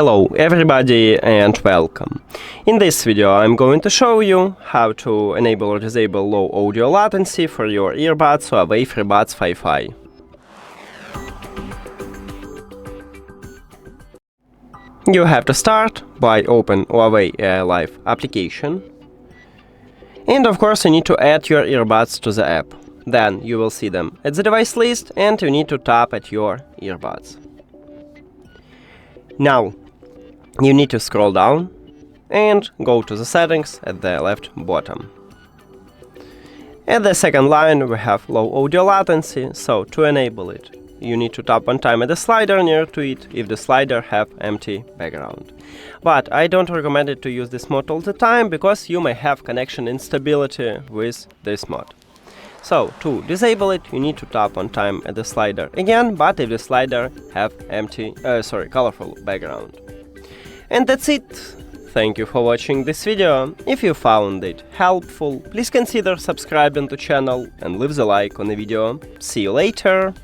Hello everybody and welcome. In this video I'm going to show you how to enable or disable low audio latency for your earbuds Huawei FreeBuds 5i. You have to start by open Huawei AI Life application. And of course you need to add your earbuds to the app. Then you will see them at the device list and you need to tap at your earbuds. Now you need to scroll down and go to the settings at the left bottom. At the second line we have low audio latency, so to enable it you need to tap one time at the slider near to it if the slider have empty background. But I don't recommend it to use this mode all the time because you may have connection instability with this mode. So to disable it you need to tap one time at the slider again, but if the slider have colorful background. And that's it. Thank you for watching this video. If you found it helpful, please consider subscribing to the channel and leave the like on the video. See you later!